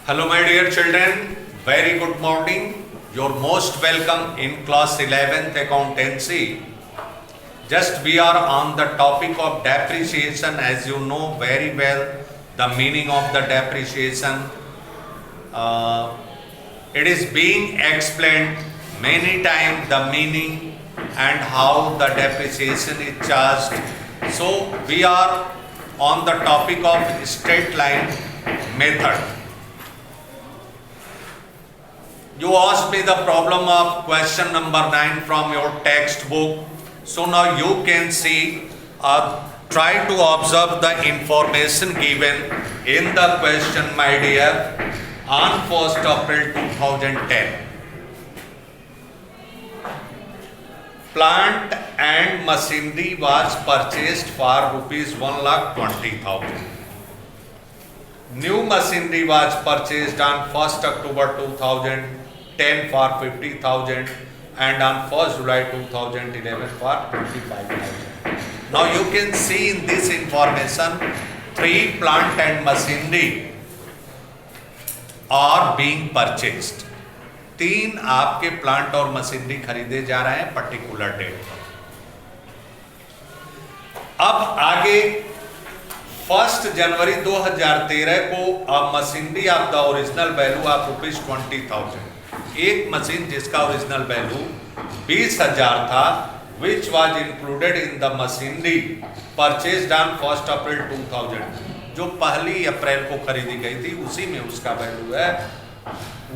Hello my dear children, very good morning. You're most welcome in class 11th accountancy. Just we are on the topic of depreciation. As you know very well the meaning of the depreciation. It is being explained many times, the meaning and how the depreciation is charged. So we are on the topic of straight line method. You asked me the problem of question number 9 from your textbook. So now you can see, try to observe the information given in the question, my dear, on 1st April 2010. Plant and machinery was purchased for rupees 1,20,000. New machinery was purchased on 1st October 2010 for 50,000 and on 1st July 2011 for 25,000. Now you can see in this information 3 plant and machinery are being purchased. 3 आपके plant और machinery खरीदे जा रहे हैं particular date पर. अब आगे 1 जनवरी 2013 को machinery of the original value of ₹20,000, एक मशीन जिसका ओरिजिनल वैल्यू 20,000 था, which was included in the machinery purchased on 1 अप्रैल 2000, जो 1 अप्रैल को खरीदी गई थी उसी में उसका वैल्यू है,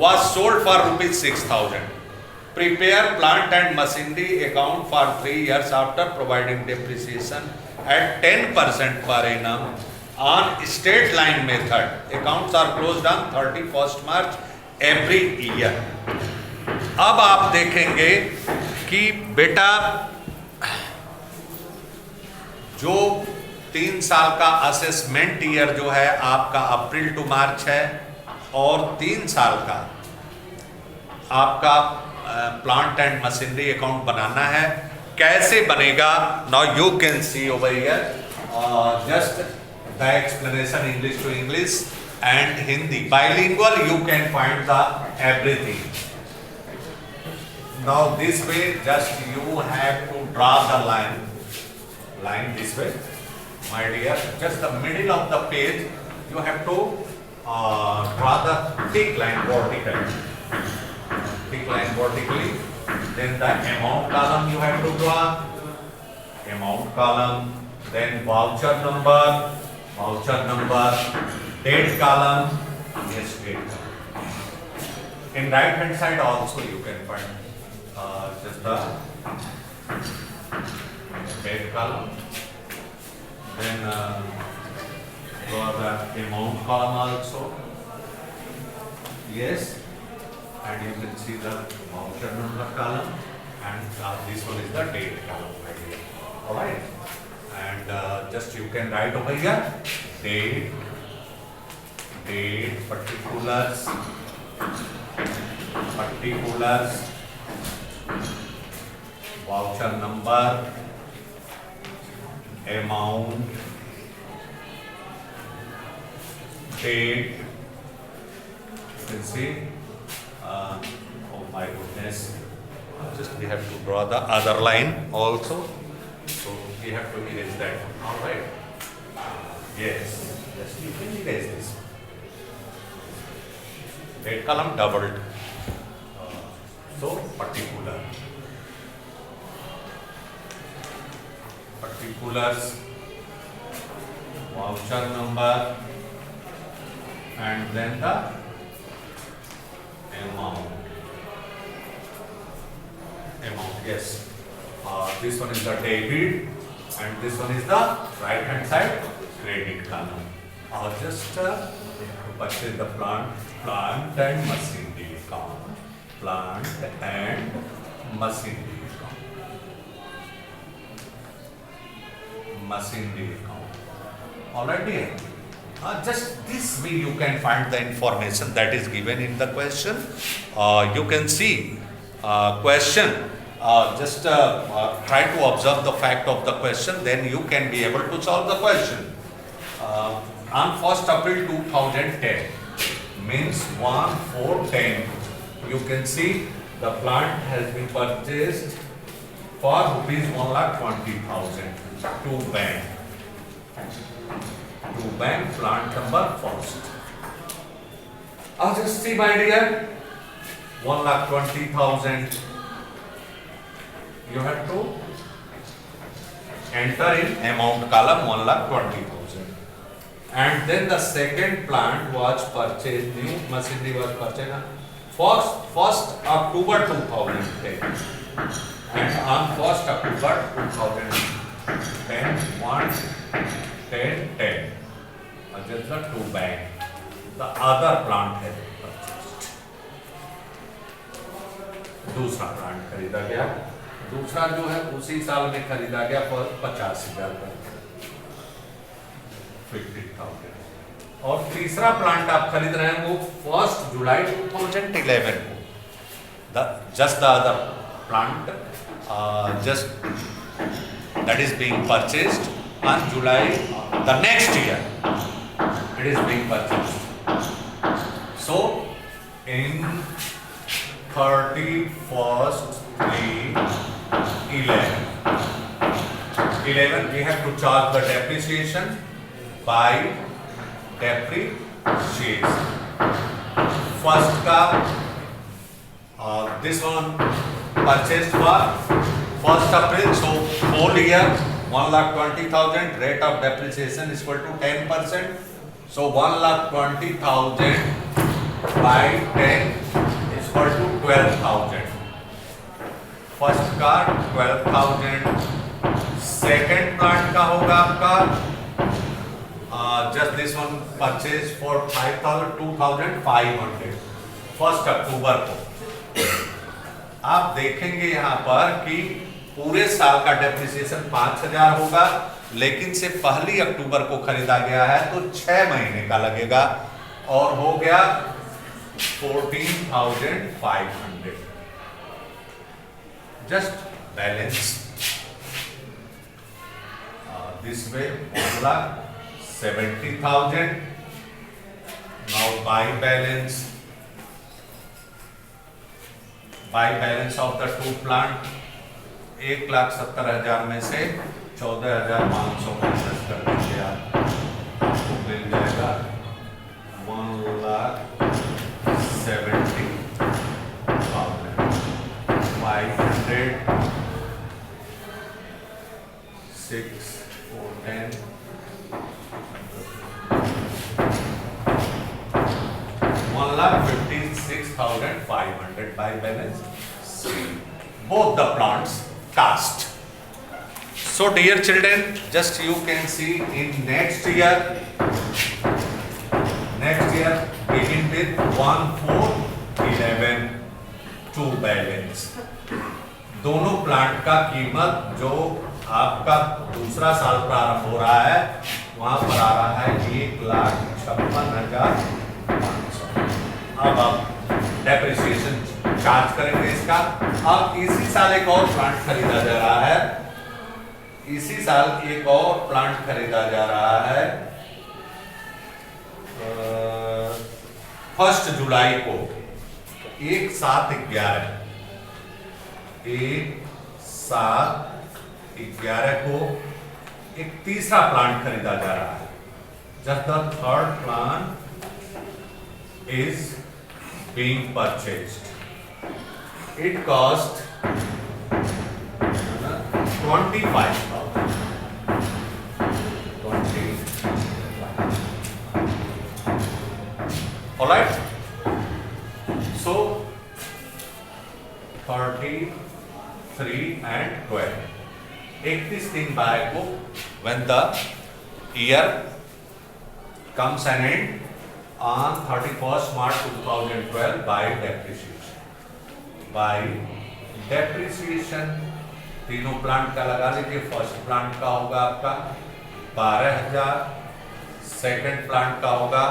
was sold for ₹6,000. Prepare plant and machinery account for 3 years after providing depreciation at 10% per annum on straight line method. Accounts are closed on 31st March every year. अब आप देखेंगे कि बेटा जो 3 साल का असेसमेंट ईयर जो है आपका अप्रैल टू मार्च है और 3 साल का आपका प्लांट एंड मशीनरी अकाउंट बनाना है. कैसे बनेगा? Now you can see over here just the explanation English to English and Hindi bilingual. You can find the everything. Now this way just you have to draw the line this way, my dear. Just the middle of the page you have to draw the thick line vertically. Then the amount column you have to draw, amount column. Then voucher number, date column, yes, date column. In right hand side also you can find just the date column. Then draw the amount column also, yes, and you can see the voucher number column, and this one is the date column right here. All right, and just you can write over here date, particulars, voucher number, amount, date. You can see, oh my goodness, just we have to draw the other line also, so we have to erase that. All right, yes, you can erase this. Date column doubled, so particulars, voucher number, and then the amount, yes. This one is the debit and this one is the right hand side credit column. Or just purchase the plant and machinery account, machinery account. Already, just this way you can find the information that is given in the question. You can see question. Just try to observe the fact of the question, then you can be able to solve the question. On 1st April 2010, means 1 4 10. You can see the plant has been purchased for rupees 1,20,000. Two bank plant number first. Just see my dear, 1,20,000. You have to enter in amount column 1,20,000. And then the second plant was purchased, new machinery was purchased first October 2010. And on 1st October 2010, 1, 10, 10. Just the two bank. The other plant has purchased. दूसरा plant खरीदा गया, दूसरा जो है उसी साल में खरीदा गया पर 50,000 का, 50,000। और तीसरा प्लांट आप खरीद रहे हैं वो 1 जुलाई 2011 को। Just the other plant just that is being purchased on July the next year it is being purchased. So in 31st 11 we have to charge the depreciation by depreciation. First का this one purchased for 1st April, so whole year 1,20,000. Rate of depreciation is equal to 10%. So 1,20,000 by 10 is equal to 12,000. First का 12,000. Second plant का होगा आपका just this one purchase for 2,500 1st October को। आप देखेंगे यहाँ पर कि पूरे साल का डेप्रिसिएशन 5,000 होगा, लेकिन से 1 अक्टूबर को खरीदा गया है तो 6 महीने का लगेगा और हो गया 14,500। Just balance this way 1,70,000। Now by balance of the two plant 1,70,000 में से 14,500 माइनस कर दीजिए आपको मिल जाएगा 1,70,500 6 4 10 1,56,500 by balance. Both the plants cast. So dear children, just you can see in next year begin with 1 4 11 2 balance. दोनों plant का कीमत जो आपका दूसरा साल प्रारंभ हो रहा है वहां पर आ रहा है 1,56,500। अब आप डेप्रिसिएशन चार्ज करेंगे इसका। अब इसी साल एक और प्लांट खरीदा जा रहा है, 1 जुलाई को 1/7/11 को एक तीसरा प्लांट खरीदा जा रहा है। Just the third plant is being purchased. It cost 25,000. 25. All right. So 33 and 12. 31 को when the year comes an end on 31st March 2012 by depreciation तीनों प्लांट का लगा लीजिए। फर्स्ट प्लांट का होगा आपका 12,000, सेकंड प्लांट का होगा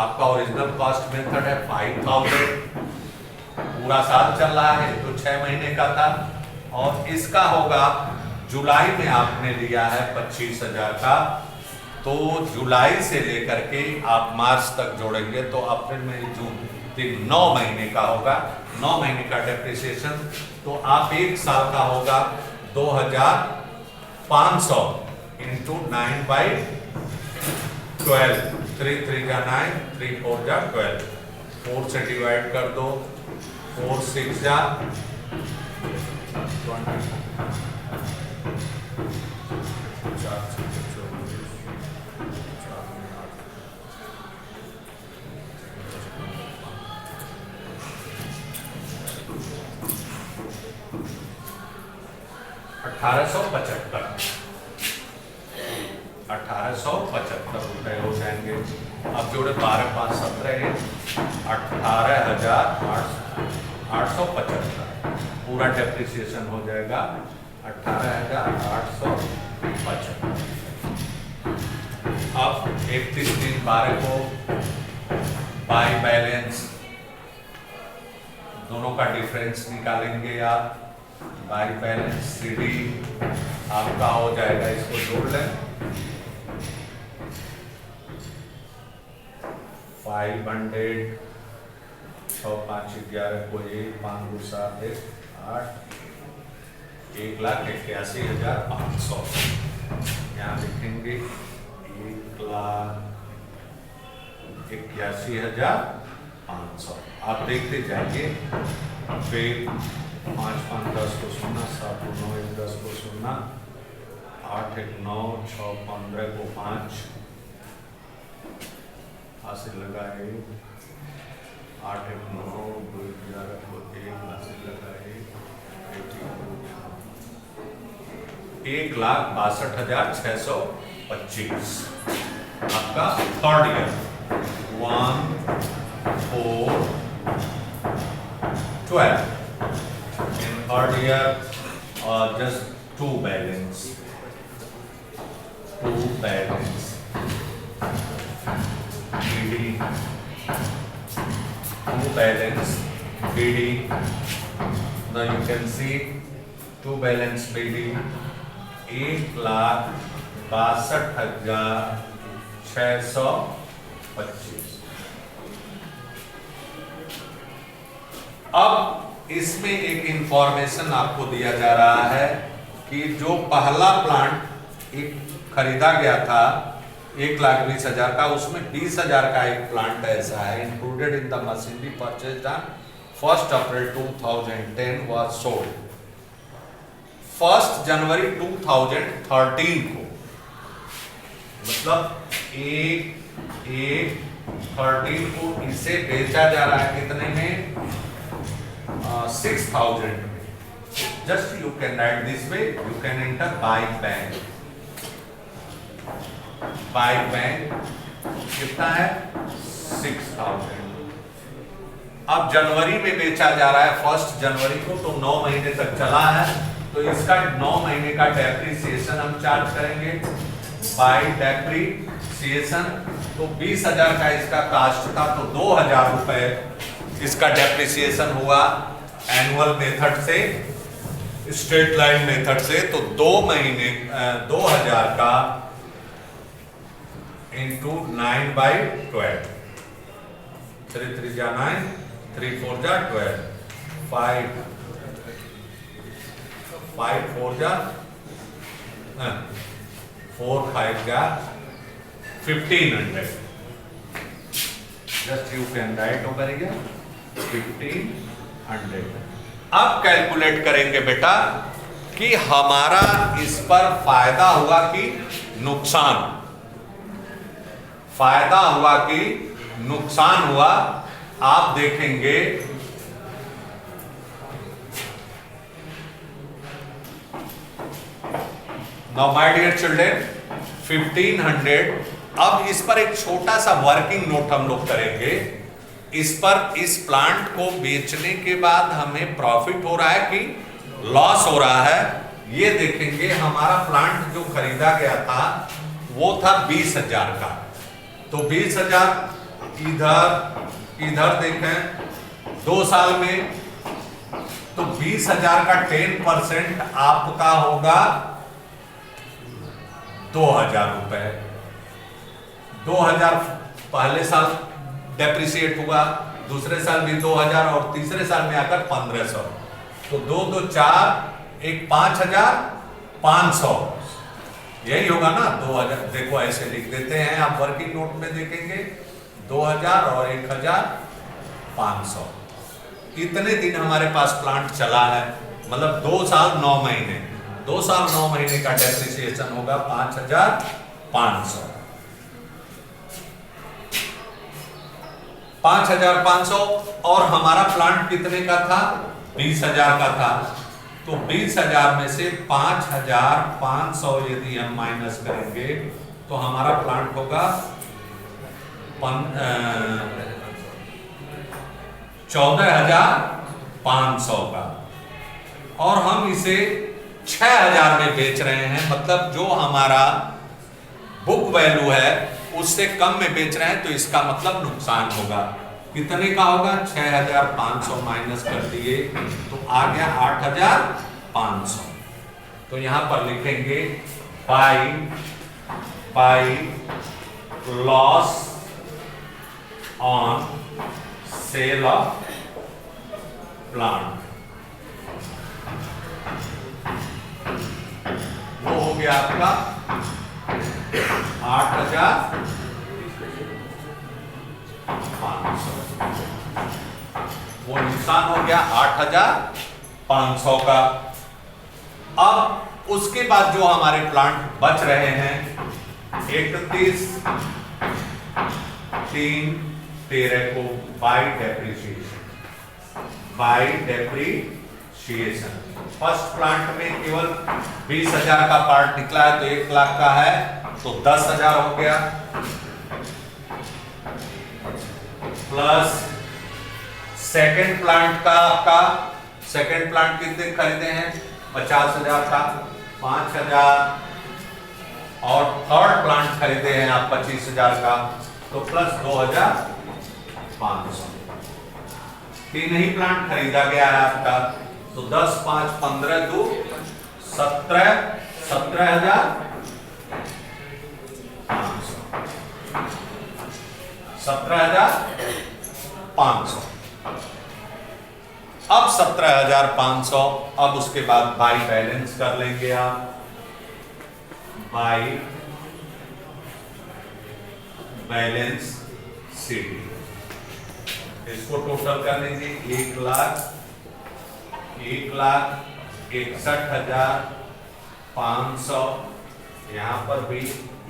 आपका ओरिजिनल कॉस्ट मेथड है 5,000, पूरा साल चल रहा है तो 6 महीने का था। और इसका होगा जुलाई में आपने लिया है 25,000 का तो जुलाई से लेकर के आप मार्च तक जोड़ेंगे तो अप्रैल मई जून 9 महीने का होगा। 9 महीने का डेप्रिसिएशन, तो आप एक साल का होगा 2500 इंटू 9/12, 3 3 जा 9, 3 4 जा 12, 4 से डिवाइड कर दो, 4 6 जा 20, 1875 रुपए हो जाएंगे। अब जोड़े 12 5 17 है 18,875 पूरा डेप्रिसिएशन हो जाएगा 18,875। अब 31/3/12 को बाय बैलेंस दोनों का डिफरेंस निकालेंगे आप। बाय बैलेंस CD आपका हो जाएगा, इसको जोड़ लें 500, 6 5 11 को 1 5 2 7 8, 1,81,500 यहाँ लिखेंगे 1,81,500। आप देखते जाइए, फिर 5 5 10 को 0, 7 9 1 10 को 0, 8 1 9, 6 15 को 5 हासिल लगाए, 8 1 9 2 11 को 1 हासिल लगाए, 1,62,625 आपका third year 1 4 12 in third year just two balance BD, two balance BD. Now you can see two balance BD 1,62,625। अब इसमें एक इंफॉर्मेशन आपको दिया जा रहा है कि जो पहला प्लांट एक खरीदा गया था 1,20,000 का, उसमें 20,000 का एक प्लांट ऐसा है included in the machinery purchased on 1 April 2010 was sold 1 जनवरी 2013 को, मतलब 1/1/13 को इसे बेचा जा रहा है कितने में 6,000 में। Just you can write this way, you can enter buy bank कितना है 6,000। अब जनवरी में बेचा जा रहा है 1 जनवरी को, तो 9 महीने तक चला है, तो इसका 9 महीने का डेप्रिसिएशन हम चार्ज करेंगे बाय डेप्रिसिएशन। तो 20,000 का इसका कास्ट था, तो 2,000 रुपए इसका डेप्रिसिएशन हुआ एनुअल मेथड से, स्ट्रेट लाइन मेथड से। तो 2,000 का इंटू 9/12, 3 3 जा 9, 3 4 जा 12, 5 4 जा 4 5 जा 1,500। Just you can write over here 1,500। अब कैलकुलेट करेंगे बेटा कि हमारा इस पर फायदा हुआ कि नुकसान, फायदा हुआ कि नुकसान हुआ। आप देखेंगे नाउ माय डियर चिल्ड्रन 1,500। अब इस पर एक छोटा सा वर्किंग नोट हम लोग करेंगे। इस पर इस प्लांट को बेचने के बाद हमें प्रॉफिट हो रहा है कि लॉस हो रहा है, ये देखेंगे। हमारा प्लांट जो खरीदा गया था वो था 20,000 का, तो 20,000 इधर देखें 2 साल में, तो 20,000 का 10% आपका होगा 2,000 रुपए। 2000 पहले साल डेप्रिसिएट हुआ, दूसरे साल भी 2000 और तीसरे साल में आकर 1500। तो 2 2 4 एक 5500, यही होगा ना 2000। देखो ऐसे लिख देते हैं, आप वर्किंग नोट में देखेंगे 2000 और 1500। इतने दिन हमारे पास प्लांट चला है, मतलब 2 साल 9 महीने, 2 साल 9 महीने का डेप्रिसिएशन होगा 5500। 5500 और हमारा प्लांट कितने का था? 20,000 का था। तो 20,000 में से 5,500 यदि हम माइनस करेंगे तो हमारा प्लांट होगा 14,500 का, और हम इसे 6,000 में बेच रहे हैं। मतलब जो हमारा बुक वैल्यू है उससे कम में बेच रहे हैं, तो इसका मतलब नुकसान होगा। कितने का होगा? 6,500 माइनस कर दिए तो आ गया 8,500। तो यहां पर लिखेंगे by loss on sale of plant. वो हो गया आपका 8,500। वो नुकसान हो गया 8,500 का। अब उसके बाद जो हमारे प्लांट बच रहे हैं 31/3/13 को बाय डेप्रीशिएशन। फर्स्ट प्लांट में केवल 20,000 का पार्ट निकला है, तो 1 लाख का है तो 10,000 हो गया, प्लस सेकेंड प्लांट का आपका, सेकेंड प्लांट कितने खरीदे हैं? 50,000 का, 5,000, और थर्ड प्लांट खरीदे हैं आप 25,000 का, तो प्लस 2,500। 3 ही प्लांट खरीदा गया है आपका, तो 10 5 15 2 17 17,500 17,500। अब 17,500, अब उसके बाद बाई बैलेंस कर लेंगे आप। बाई बैलेंस सीडी, इसको टोटल कर लीजिए। 1,61,500, यहां पर भी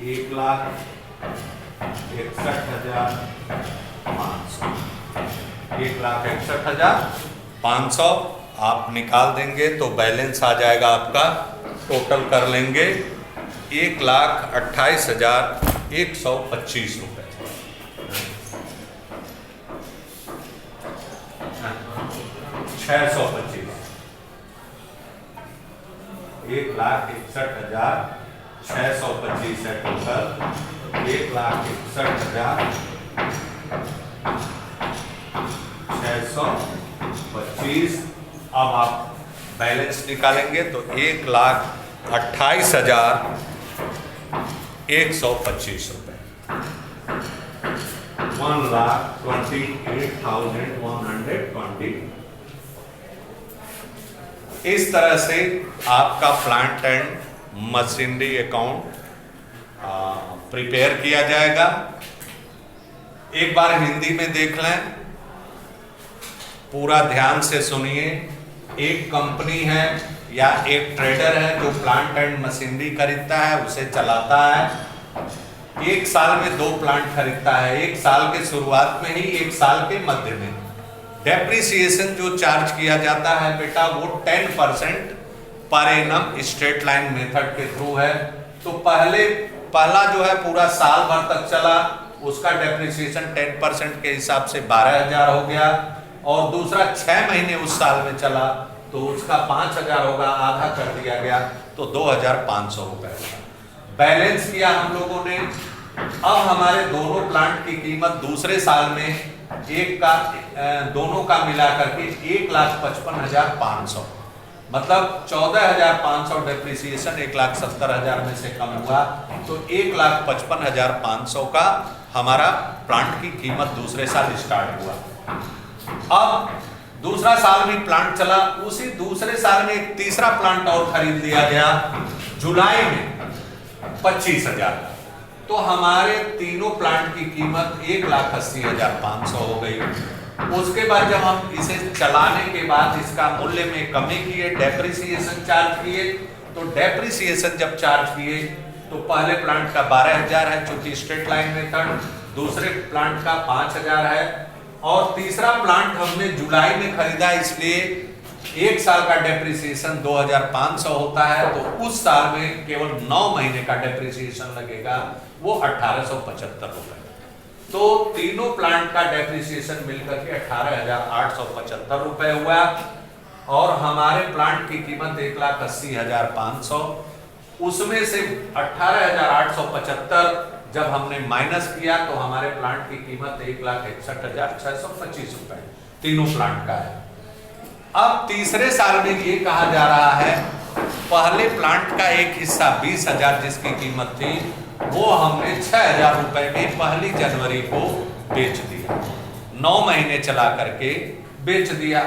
1,61,500, 1,61,500 आप निकाल देंगे तो बैलेंस आ जाएगा आपका। टोटल कर लेंगे 1,28,125 रुपए। 625, 1,61,625 है टोटल। 1,61,625। अब आप बैलेंस निकालेंगे तो 1,28,125 रुपए, 1,28,120। इस तरह से आपका plant and machinery account prepare किया जाएगा। एक बार हिंदी में देख लें, पूरा ध्यान से सुनिए। एक कंपनी है या एक ट्रेडर है जो प्लांट एंड मशीनरी खरीदता है, उसे चलाता है। 1 साल में 2 प्लांट खरीदता है, 1 साल के शुरुआत में ही, 1 साल के मध्य में। डेप्रिसिएशन जो चार्ज किया जाता है बेटा, वो 10% per annum straight line method के थ्रू है। तो पहला जो है पूरा साल भर तक चला, उसका डेप्रिसिएशन 10% के हिसाब से 12,000 हो गया, और दूसरा 6 महीने उस साल में चला तो उसका 5,000 होगा, आधा कर दिया गया तो 2,500 रुपए बैलेंस किया हम लोगों ने। अब हमारे दोनों प्लांट की कीमत दूसरे साल में दोनों का मिला करके 1,55,500, मतलब 14,500 डेप्रिसिएशन 1,70,000 में से कम हुआ, तो 1,55,500 का हमारा प्लांट की कीमत दूसरे साल स्टार्ट हुआ। अब दूसरा साल भी प्लांट चला, उसी दूसरे साल में एक तीसरा प्लांट और खरीद लिया गया जुलाई में 25,000। तो हमारे तीनों प्लांट की कीमत 1,80,500 हो गई। उसके बाद जब हम इसे चलाने के बाद इसका मूल्य में कमी किए, डेप्रिसिएशन चार्ज किए, तो डेप्रिसिएशन जब चार्ज किए तो पहले प्लांट का 12,000 है चूंकि स्ट्रेट लाइन मेथड, दूसरे प्लांट का 5,000 है, और तीसरा प्लांट हमने जुलाई में खरीदा, इसलिए एक साल का डेप्रिसिएशन 2,500 होता है। तो उस साल में केवल 9 महीने का डेप्रिसिएशन लगेगा, वो 1,875 रुपए। तो तीनों प्लांट का डेप्रिसिएशन मिलकर के 18,875 रुपए हुआ, और हमारे प्लांट की कीमत 1,80,500। उसमें से 18,875 जब हमने माइनस किया तो हमारे प्लांट की कीमत 1,61,625 रुपए तीनों प्लांट का है। अब तीसरे साल में ये कहा जा रहा है पहले प्लांट का एक हिस्सा 20,000 जिसकी कीमत थी, वो हमने 6,000 रुपए में 1 जनवरी को बेच दिया, 9 महीने चला करके बेच दिया।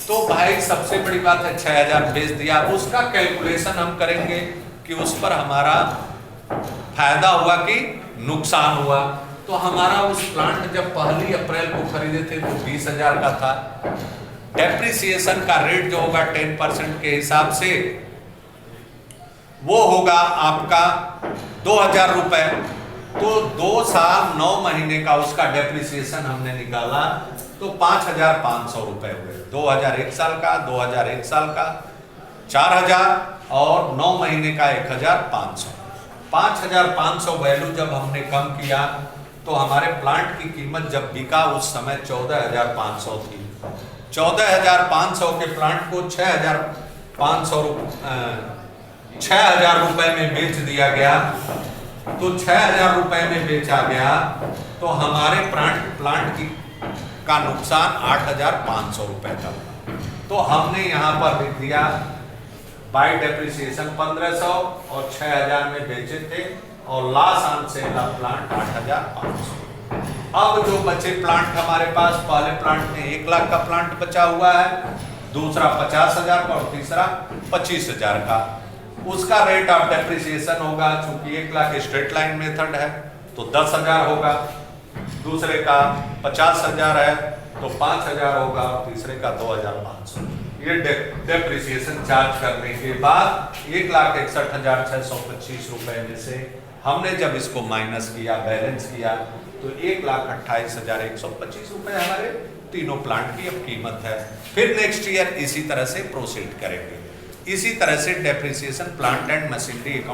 तो भाई सबसे बड़ी बात है 6,000 बेच दिया, उसका कैलकुलेशन हम करेंगे कि उस पर हमारा फायदा हुआ कि नुकसान हुआ। तो हमारा उस प्लांट जब 1 अप्रैल को खरीदे थे तो 20,000 का था। डेप्रिसिएशन का रेट जो होगा 10% के हिसाब से वो होगा आपका 2,000 रुपए। तो 2 साल 9 महीने का उसका डेप्रिसिएशन हमने निकाला तो 5,500 रुपए हुए। 2,000 एक साल का, 2,000 एक साल का 4,000 और 9 महीने का 1,500। 5,500 वैल्यू जब हमने कम किया तो हमारे प्लांट की कीमत जब बिका उस समय 14,500 थी। 14,500 के प्लांट को 6,000 रुपए में बेच दिया गया। तो 6,000 रुपए में बेचा गया तो हमारे प्लांट की का नुकसान 8,500 रुपए था। तो हमने यहाँ पर लिख दिया बाय डेप्रिसिएशन 1,500 और 6,000 में बेचे थे, और loss on sale of plant 8,500। अब जो बचे प्लांट हमारे पास, पहले प्लांट में 1 लाख का प्लांट बचा हुआ है, दूसरा 50,000 का और तीसरा 25,000 का। उसका रेट ऑफ डेप्रिसिएशन होगा, चूंकि 1 लाख स्ट्रेट लाइन मेथड है तो 10,000 होगा, दूसरे का 50,000 है तो 5,000 होगा, और तीसरे का 2,500। ये डेप्रिसिएशन चार्ज करने के बाद 1,61,625 रुपए में से हमने जब इसको माइनस किया, बैलेंस किया, तो 1,28,125 रुपए हमारे तीनों प्लांट की अब कीमत है। फिर नेक्स्ट ईयर इसी तरह से प्रोसीड करेंगे। इसी तरह से depreciation plant and machinery account